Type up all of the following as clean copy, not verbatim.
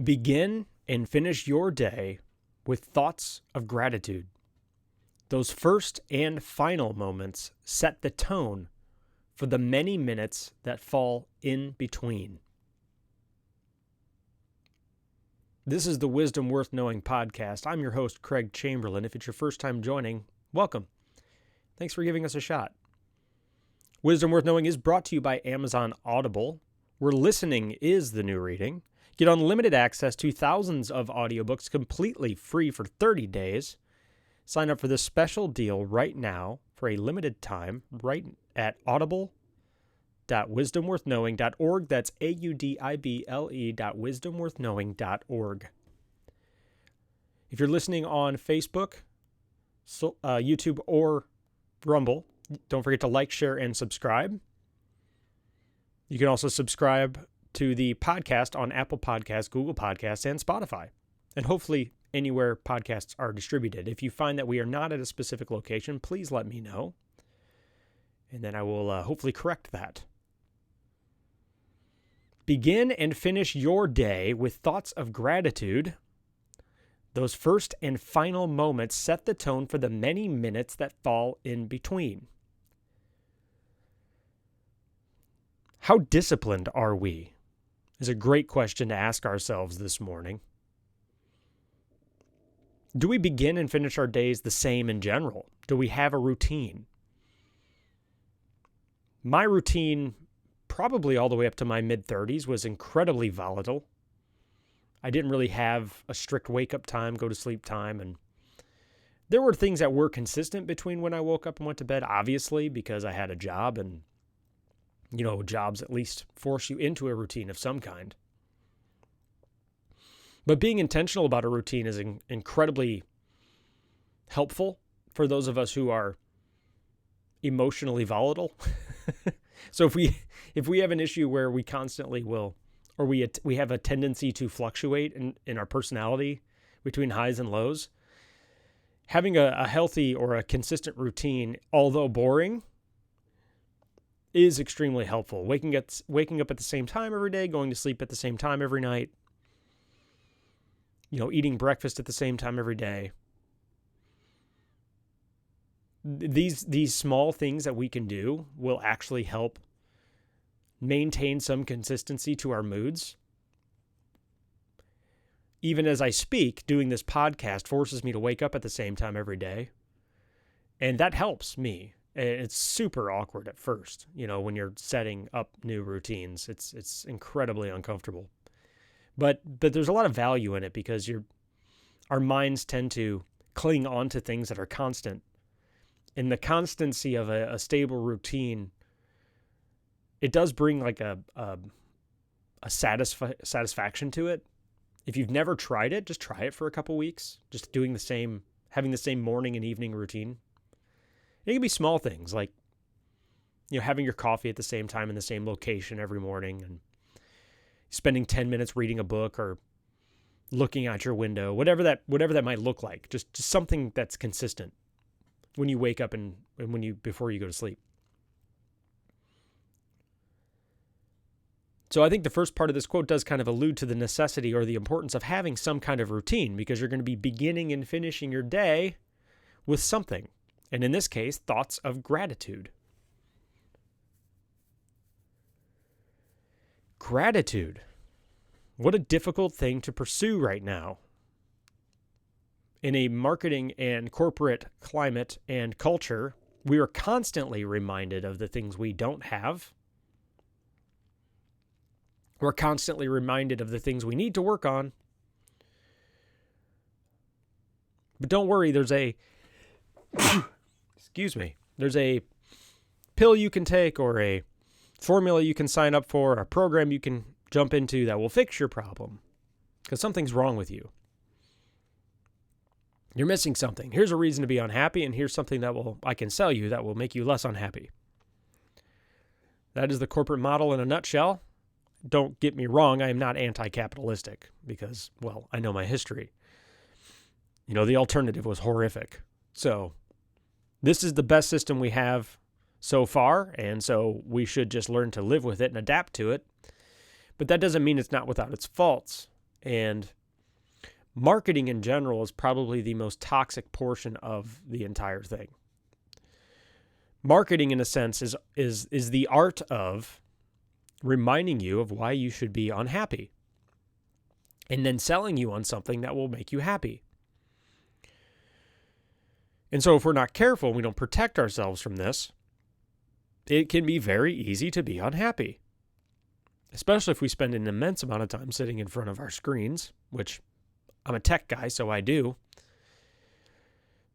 Begin and finish your day with thoughts of gratitude. Those first and final moments set the tone for the many minutes that fall in between. This is the Wisdom Worth Knowing podcast. I'm your host, Craig Chamberlain. If it's your first time joining, welcome. Thanks for giving us a shot. Wisdom Worth Knowing is brought to you by Amazon Audible, where listening is the new reading. Get unlimited access to thousands of audiobooks completely free for 30 days. Sign up for this special deal right now for a limited time right at audible.wisdomworthknowing.org. That's audible.wisdomworthknowing.org. If you're listening on Facebook, YouTube, or Rumble, don't forget to like, share, and subscribe. You can also subscribe to the podcast on Apple Podcasts, Google Podcasts, and Spotify, and hopefully anywhere podcasts are distributed. If you find that we are not at a specific location, please let me know, and then I will hopefully correct that. Begin and finish your day with thoughts of gratitude. Those first and final moments set the tone for the many minutes that fall in between. How disciplined are we? Is a great question to ask ourselves this morning. Do we begin and finish our days the same in general? Do we have a routine? My routine, probably all the way up to my mid-30s, was incredibly volatile. I didn't really have a strict wake-up time, go-to-sleep time, and there were things that were consistent between when I woke up and went to bed, obviously, because I had a job, and jobs at least force you into a routine of some kind. But being intentional about a routine is incredibly helpful for those of us who are emotionally volatile. So if we have an issue where we constantly will, or we have a tendency to fluctuate in our personality between highs and lows, having a healthy or a consistent routine, although boring, is extremely helpful. Waking up at the same time every day, going to sleep at the same time every night, eating breakfast at the same time every day. These small things that we can do will actually help maintain some consistency to our moods. Even as I speak, doing this podcast forces me to wake up at the same time every day, and that helps me. It's super awkward at first, when you're setting up new routines. It's incredibly uncomfortable. But there's a lot of value in it because our minds tend to cling on to things that are constant. And the constancy of a stable routine, it does bring like a satisfaction to it. If you've never tried it, just try it for a couple weeks. Just having the same morning and evening routine. It can be small things like, having your coffee at the same time in the same location every morning and spending 10 minutes reading a book or looking out your window, whatever that might look like. Just something that's consistent when you wake up and before you go to sleep. So I think the first part of this quote does kind of allude to the necessity or the importance of having some kind of routine, because you're going to be beginning and finishing your day with something. And in this case, thoughts of gratitude. Gratitude. What a difficult thing to pursue right now. In a marketing and corporate climate and culture, we are constantly reminded of the things we don't have. We're constantly reminded of the things we need to work on. But don't worry, there's a pill you can take or a formula you can sign up for, a program you can jump into that will fix your problem because something's wrong with you. You're missing something. Here's a reason to be unhappy, and here's something I can sell you that will make you less unhappy. That is the corporate model in a nutshell. Don't get me wrong, I am not anti-capitalistic because, I know my history. The alternative was horrific. So this is the best system we have so far, and so we should just learn to live with it and adapt to it. But that doesn't mean it's not without its faults. And marketing in general is probably the most toxic portion of the entire thing. Marketing, in a sense, is the art of reminding you of why you should be unhappy and then selling you on something that will make you happy. And so if we're not careful and we don't protect ourselves from this, it can be very easy to be unhappy, especially if we spend an immense amount of time sitting in front of our screens, which I'm a tech guy, so I do.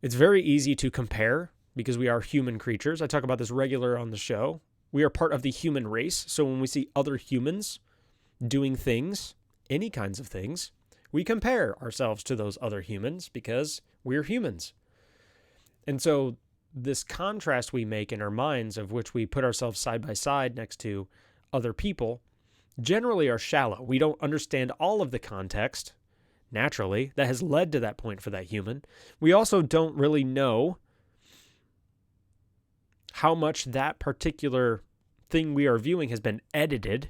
It's very easy to compare because we are human creatures. I talk about this regular on the show. We are part of the human race. So when we see other humans doing things, any kinds of things, we compare ourselves to those other humans because we're humans. And so this contrast we make in our minds, of which we put ourselves side by side next to other people, generally are shallow. We don't understand all of the context, naturally, that has led to that point for that human. We also don't really know how much that particular thing we are viewing has been edited,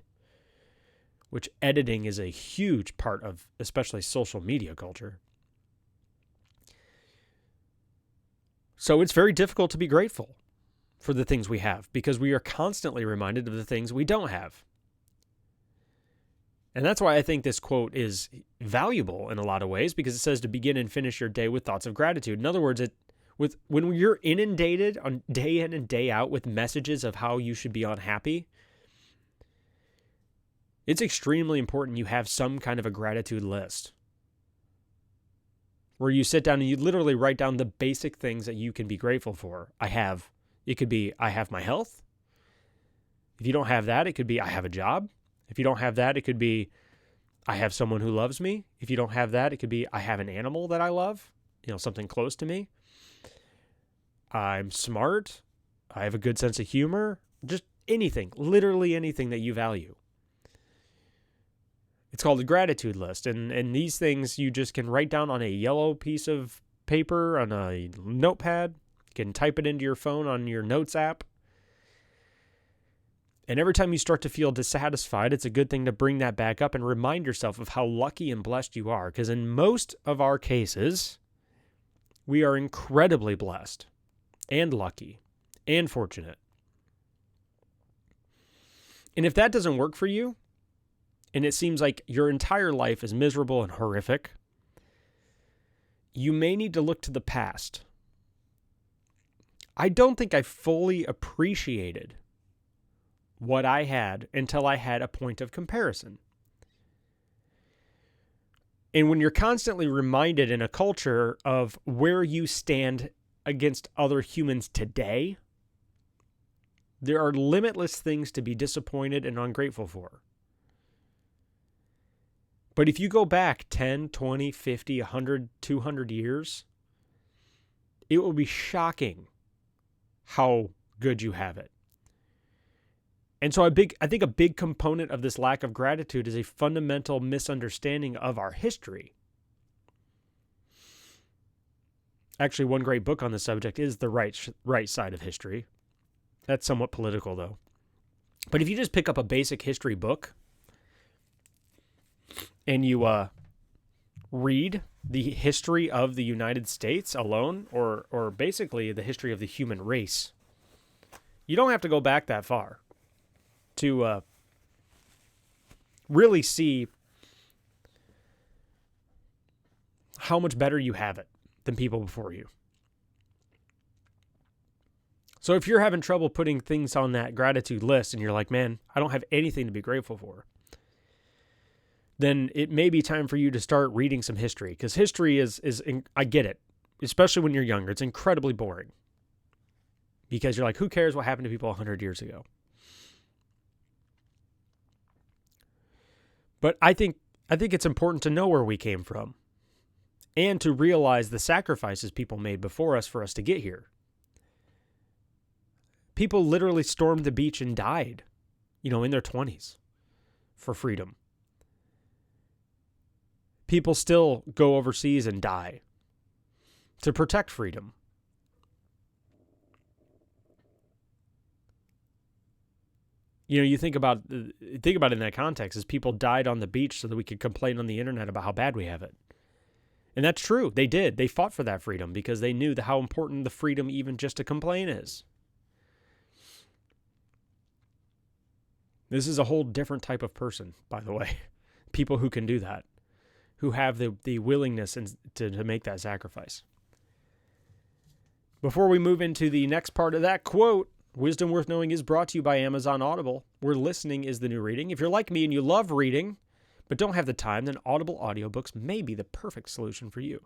which editing is a huge part of especially social media culture. So it's very difficult to be grateful for the things we have because we are constantly reminded of the things we don't have. And that's why I think this quote is valuable in a lot of ways, because it says to begin and finish your day with thoughts of gratitude. In other words, when you're inundated on day in and day out with messages of how you should be unhappy, it's extremely important you have some kind of a gratitude list where you sit down and you literally write down the basic things that you can be grateful for. It could be, I have my health. If you don't have that, it could be, I have a job. If you don't have that, it could be, I have someone who loves me. If you don't have that, it could be, I have an animal that I love, something close to me. I'm smart. I have a good sense of humor. Just anything, literally anything that you value. It's called a gratitude list. And these things you just can write down on a yellow piece of paper, on a notepad. You can type it into your phone on your notes app. And every time you start to feel dissatisfied, it's a good thing to bring that back up and remind yourself of how lucky and blessed you are. Because in most of our cases, we are incredibly blessed and lucky and fortunate. And if that doesn't work for you, and it seems like your entire life is miserable and horrific, you may need to look to the past. I don't think I fully appreciated what I had until I had a point of comparison. And when you're constantly reminded in a culture of where you stand against other humans today, there are limitless things to be disappointed and ungrateful for. But if you go back 10, 20, 50, 100, 200 years, it will be shocking how good you have it. And so I think a big component of this lack of gratitude is a fundamental misunderstanding of our history. Actually, one great book on the subject is The Right Side of History. That's somewhat political, though. But if you just pick up a basic history book and you read the history of the United States alone, or basically the history of the human race, you don't have to go back that far to really see how much better you have it than people before you. So if you're having trouble putting things on that gratitude list and you're like, man, I don't have anything to be grateful for, then it may be time for you to start reading some history, because history is I get it, especially when you're younger, it's incredibly boring because you're like, who cares what happened to people 100 years ago? But I think it's important to know where we came from and to realize the sacrifices people made before us for us to get here. People literally stormed the beach and died, in their 20s for freedom. People still go overseas and die to protect freedom. You think about it in that context, as people died on the beach so that we could complain on the internet about how bad we have it. And that's true. They did. They fought for that freedom because they knew how important the freedom even just to complain is. This is a whole different type of person, by the way. People who can do that, who have the willingness to make that sacrifice. Before we move into the next part of that quote, Wisdom Worth Knowing is brought to you by Amazon Audible, where listening is the new reading. If you're like me and you love reading, but don't have the time, then Audible audiobooks may be the perfect solution for you.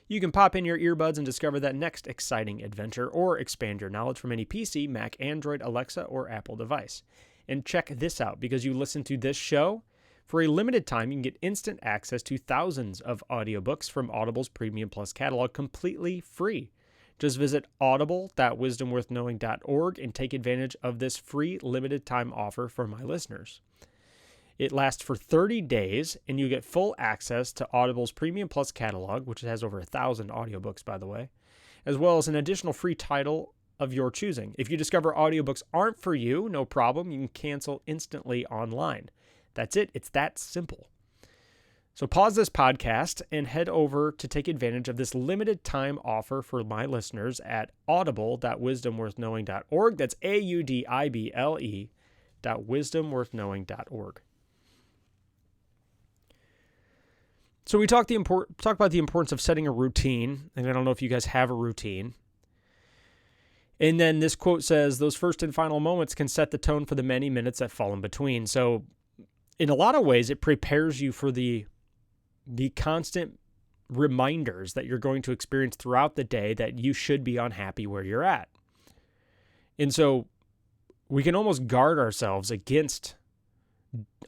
You can pop in your earbuds and discover that next exciting adventure, or expand your knowledge from any PC, Mac, Android, Alexa, or Apple device. And check this out, because you listen to this show, for a limited time, you can get instant access to thousands of audiobooks from Audible's Premium Plus catalog completely free. Just visit audible.wisdomworthknowing.org and take advantage of this free limited time offer for my listeners. It lasts for 30 days, and you get full access to Audible's Premium Plus catalog, which has over 1,000 audiobooks, by the way, as well as an additional free title of your choosing. If you discover audiobooks aren't for you, no problem. You can cancel instantly online. That's it. It's that simple. So pause this podcast and head over to take advantage of this limited time offer for my listeners at audible.wisdomworthknowing.org. That's audible.wisdomworthknowing.org. So we talk about the importance of setting a routine, and I don't know if you guys have a routine. And then this quote says, those first and final moments can set the tone for the many minutes that fall in between. So in a lot of ways, it prepares you for the constant reminders that you're going to experience throughout the day that you should be unhappy where you're at. And so we can almost guard ourselves against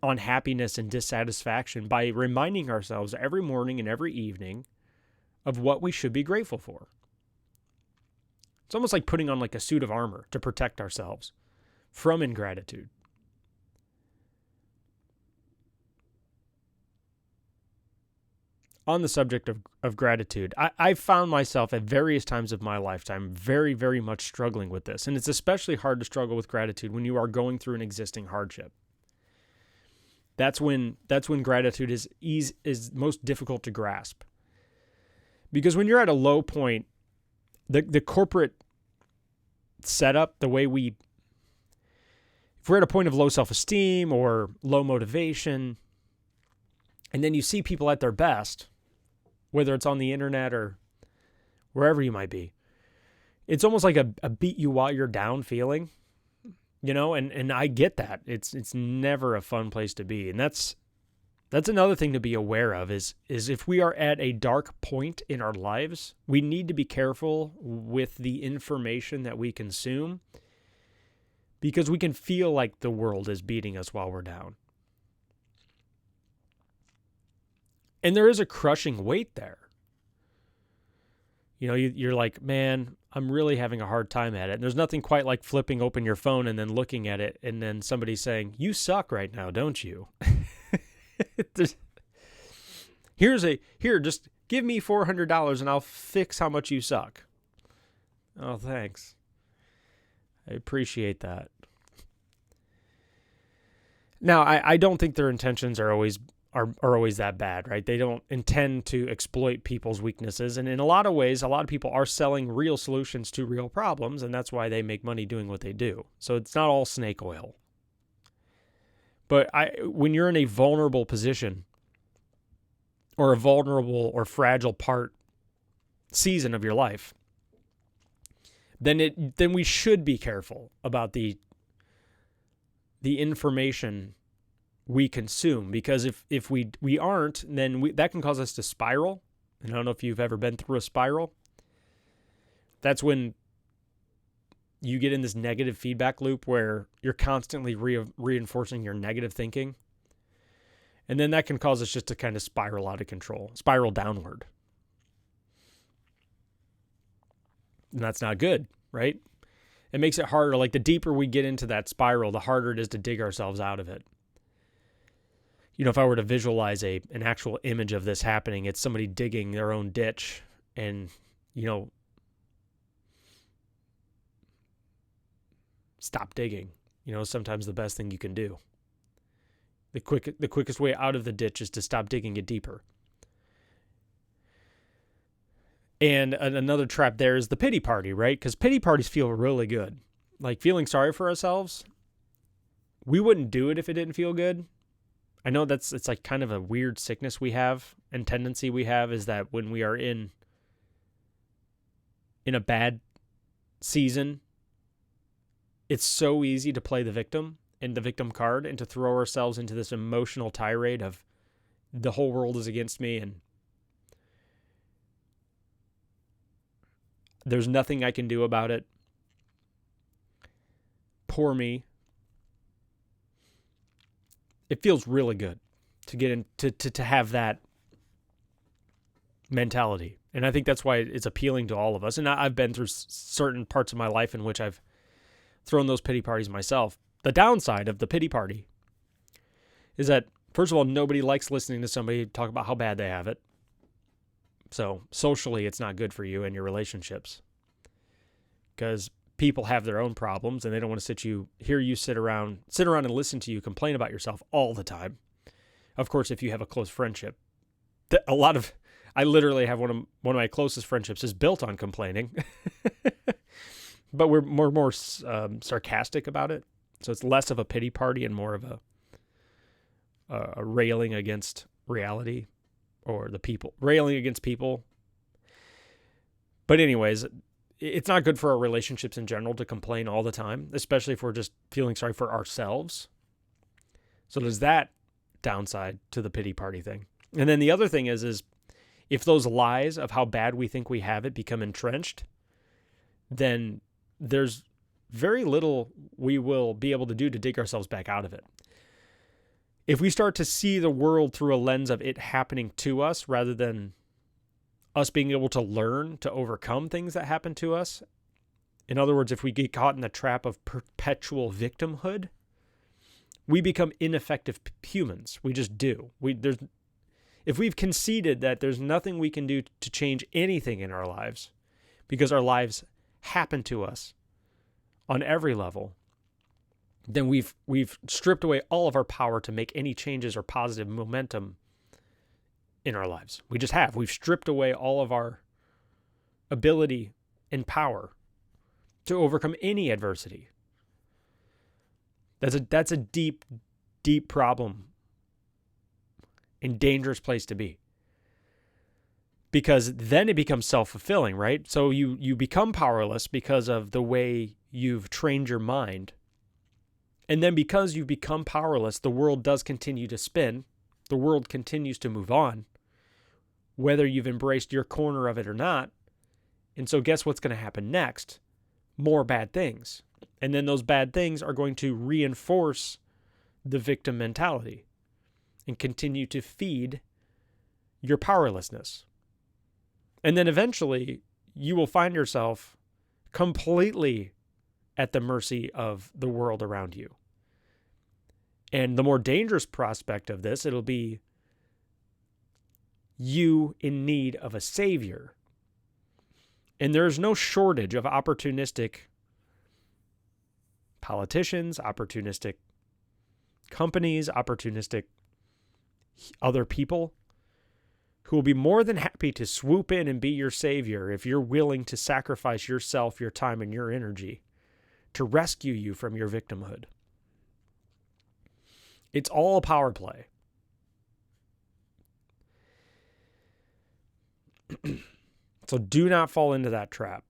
unhappiness and dissatisfaction by reminding ourselves every morning and every evening of what we should be grateful for. It's almost like putting on like a suit of armor to protect ourselves from ingratitude. On the subject of gratitude, I've found myself at various times of my lifetime very, very much struggling with this. And it's especially hard to struggle with gratitude when you are going through an existing hardship. That's when gratitude is most difficult to grasp. Because when you're at a low point, the corporate setup, if we're at a point of low self-esteem or low motivation, and then you see people at their best, whether it's on the internet or wherever you might be, it's almost like a beat you while you're down feeling, and I get that. It's never a fun place to be. And that's another thing to be aware of is if we are at a dark point in our lives, we need to be careful with the information that we consume, because we can feel like the world is beating us while we're down. And there is a crushing weight there. You're like, man, I'm really having a hard time at it. And there's nothing quite like flipping open your phone and then looking at it and then somebody saying, you suck right now, don't you? Just give me $400 and I'll fix how much you suck. Oh, thanks. I appreciate that. Now, I don't think their intentions are always that bad, right? They don't intend to exploit people's weaknesses. And in a lot of ways, a lot of people are selling real solutions to real problems, and that's why they make money doing what they do. So it's not all snake oil. But when you're in a vulnerable position or a vulnerable or fragile season of your life, then we should be careful about the information we consume, because if we aren't, then that can cause us to spiral. And I don't know if you've ever been through a spiral. That's when you get in this negative feedback loop where you're constantly reinforcing your negative thinking. And then that can cause us just to kind of spiral out of control, spiral downward. And that's not good, right? It makes it harder. Like the deeper we get into that spiral, the harder it is to dig ourselves out of it. If I were to visualize an actual image of this happening, it's somebody digging their own ditch and, stop digging. sometimes the best thing you can do. The quickest way out of the ditch is to stop digging it deeper. And another trap there is the pity party, right? Because pity parties feel really good. Like feeling sorry for ourselves, we wouldn't do it if it didn't feel good. I know it's like kind of a weird sickness we have and tendency we have is that when we are in a bad season, it's so easy to play the victim and the victim card and to throw ourselves into this emotional tirade of the whole world is against me and there's nothing I can do about it. Poor me. It feels really good to get into to have that mentality. And I think that's why it's appealing to all of us. And I've been through certain parts of my life in which I've thrown those pity parties myself. The downside of the pity party is that, first of all, nobody likes listening to somebody talk about how bad they have it. So socially, it's not good for you and your relationships because people have their own problems and they don't want to hear you sit around and listen to you complain about yourself all the time. Of course, if you have a close friendship, I literally have one of my closest friendships is built on complaining, but we're more sarcastic about it. So it's less of a pity party and more of a railing against reality or the people, railing against people. But anyways, it's not good for our relationships in general to complain all the time, especially if we're just feeling sorry for ourselves. So there's that downside to the pity party thing. And then the other thing is if those lies of how bad we think we have it become entrenched, then there's very little we will be able to do to dig ourselves back out of it. If we start to see the world through a lens of it happening to us rather than us being able to learn to overcome things that happen to us, in other words, if we get caught in the trap of perpetual victimhood, we become ineffective humans. We just do. If we've conceded that there's nothing we can do to change anything in our lives because our lives happen to us on every level, then we've stripped away all of our power to make any changes or positive momentum in our lives. We just have. We've stripped away all of our ability and power to overcome any adversity. That's a deep, deep problem and dangerous place to be. Because then it becomes self-fulfilling, right? So you become powerless because of the way you've trained your mind. And then because you've become powerless, the world does continue to spin. The world continues to move on, whether you've embraced your corner of it or not. And so guess what's going to happen next? More bad things. And then those bad things are going to reinforce the victim mentality and continue to feed your powerlessness. And then eventually you will find yourself completely at the mercy of the world around you. And the more dangerous prospect of this, it'll be you in need of a savior. And there's no shortage of opportunistic politicians, opportunistic companies, opportunistic other people who will be more than happy to swoop in and be your savior if you're willing to sacrifice yourself, your time, and your energy to rescue you from your victimhood. It's all a power play. So do not fall into that trap.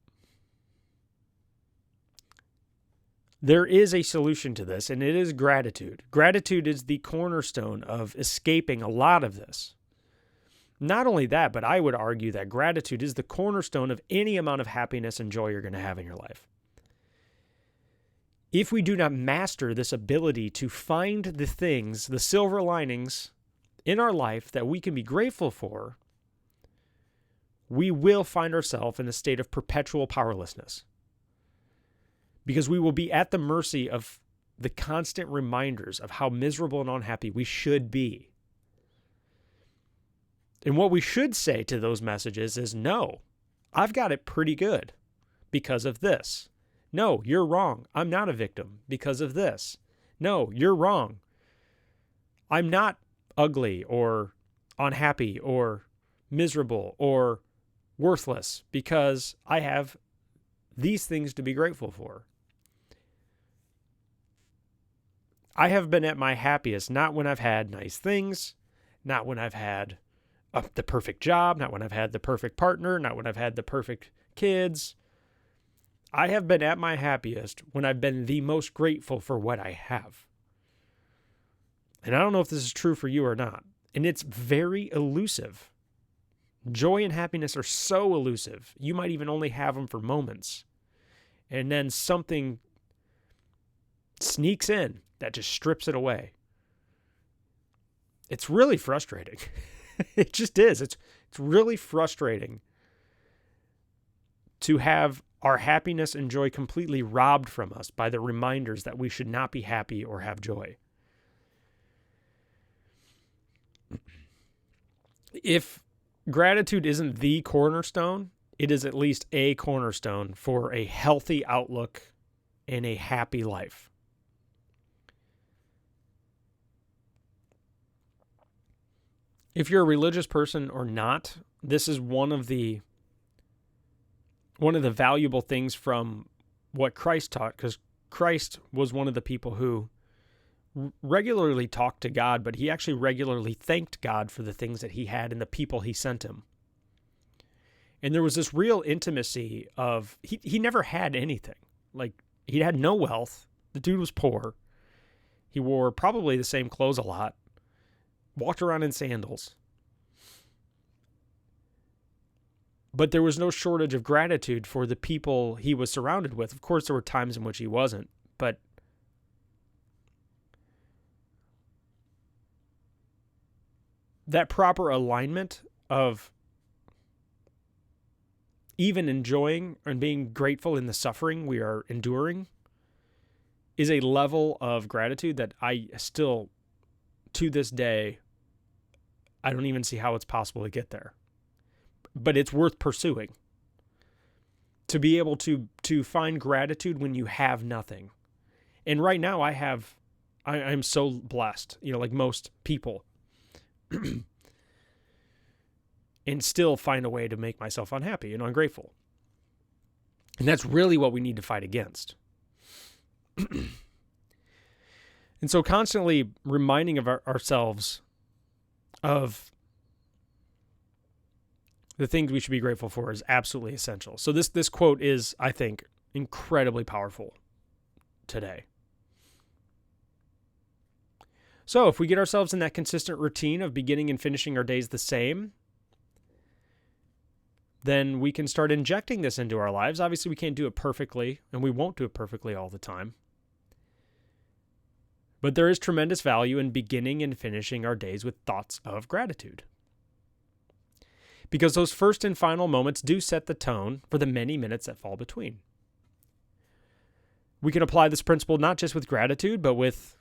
There is a solution to this, and it is gratitude. Gratitude is the cornerstone of escaping a lot of this. Not only that, but I would argue that gratitude is the cornerstone of any amount of happiness and joy you're going to have in your life. If we do not master this ability to find the things, the silver linings in our life that we can be grateful for, we will find ourselves in a state of perpetual powerlessness. Because we will be at the mercy of the constant reminders of how miserable and unhappy we should be. And what we should say to those messages is, no, I've got it pretty good because of this. No, you're wrong. I'm not a victim because of this. No, you're wrong. I'm not ugly or unhappy or miserable or worthless because I have these things to be grateful for. I have been at my happiest not when I've had nice things, not when I've had the perfect job, not when I've had the perfect partner, not when I've had the perfect kids. I have been at my happiest when I've been the most grateful for what I have. And I don't know if this is true for you or not. And it's very elusive. Joy and happiness are so elusive. You might even only have them for moments. And then something sneaks in that just strips it away. It's really frustrating. It just is. It's really frustrating to have our happiness and joy completely robbed from us by the reminders that we should not be happy or have joy. If gratitude isn't the cornerstone, it is at least a cornerstone for a healthy outlook and a happy life. If you're a religious person or not, this is one of the valuable things from what Christ taught, because Christ was one of the people who regularly talked to God, but he actually regularly thanked God for the things that he had and the people he sent him. And there was this real intimacy of, he never had anything. Like, he had no wealth. The dude was poor. He wore probably the same clothes a lot. Walked around in sandals. But there was no shortage of gratitude for the people he was surrounded with. Of course, there were times in which he wasn't, but that proper alignment of even enjoying and being grateful in the suffering we are enduring is a level of gratitude that I still, to this day, I don't even see how it's possible to get there. But it's worth pursuing. To be able to find gratitude when you have nothing. And right now I'm so blessed, like most people. And still find a way to make myself unhappy and ungrateful. And that's really what we need to fight against. And so constantly reminding of ourselves of the things we should be grateful for is absolutely essential. So this quote is, I think, incredibly powerful today. So if we get ourselves in that consistent routine of beginning and finishing our days the same, then we can start injecting this into our lives. Obviously, we can't do it perfectly, and we won't do it perfectly all the time. But there is tremendous value in beginning and finishing our days with thoughts of gratitude. Because those first and final moments do set the tone for the many minutes that fall between. We can apply this principle not just with gratitude, but with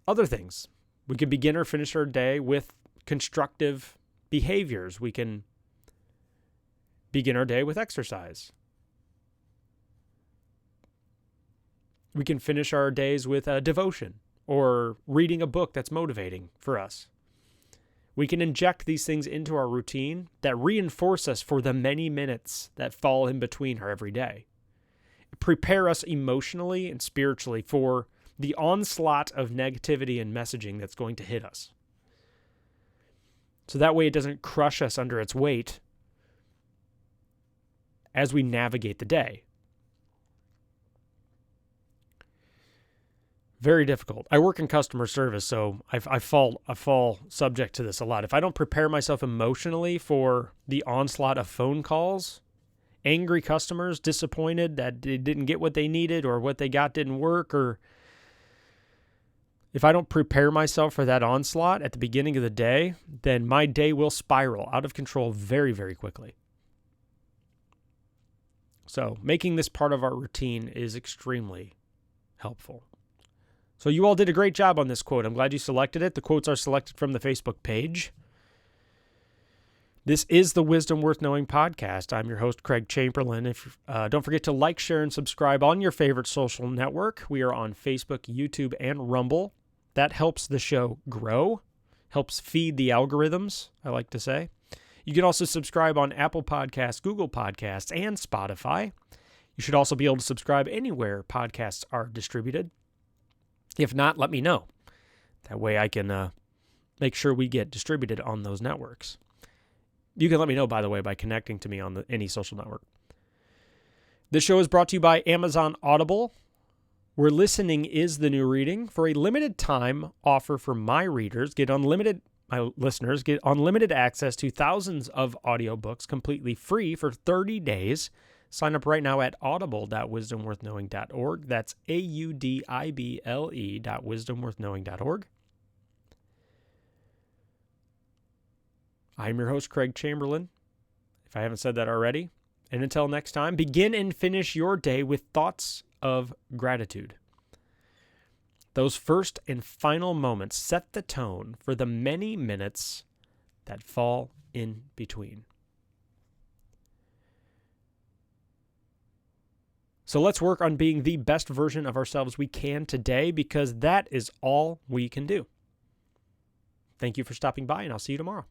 other things. We can begin or finish our day with constructive behaviors. We can begin our day with exercise. We can finish our days with a devotion or reading a book that's motivating for us. We can inject these things into our routine that reinforce us for the many minutes that fall in between our every day. Prepare us emotionally and spiritually for the onslaught of negativity and messaging that's going to hit us. So that way it doesn't crush us under its weight as we navigate the day. Very difficult. I work in customer service, so I fall subject to this a lot. If I don't prepare myself emotionally for the onslaught of phone calls, angry customers, disappointed that they didn't get what they needed or what they got didn't work, or if I don't prepare myself for that onslaught at the beginning of the day, then my day will spiral out of control very, very quickly. So making this part of our routine is extremely helpful. So you all did a great job on this quote. I'm glad you selected it. The quotes are selected from the Facebook page. This is the Wisdom Worth Knowing podcast. I'm your host, Craig Chamberlain. Don't forget to like, share, and subscribe on your favorite social network. We are on Facebook, YouTube, and Rumble. That helps the show grow, helps feed the algorithms, I like to say. You can also subscribe on Apple Podcasts, Google Podcasts, and Spotify. You should also be able to subscribe anywhere podcasts are distributed. If not, let me know. That way I can make sure we get distributed on those networks. You can let me know, by the way, by connecting to me on any social network. This show is brought to you by Amazon Audible, where listening is the new reading. For a limited time offer for my listeners, get unlimited access to thousands of audiobooks completely free for 30 days. Sign up right now at audible.wisdomworthknowing.org. That's audible.wisdomworthknowing.org. I'm your host, Craig Chamberlain, if I haven't said that already. And until next time, begin and finish your day with thoughts of gratitude. Those first and final moments set the tone for the many minutes that fall in between. So let's work on being the best version of ourselves we can today, because that is all we can do. Thank you for stopping by, and I'll see you tomorrow.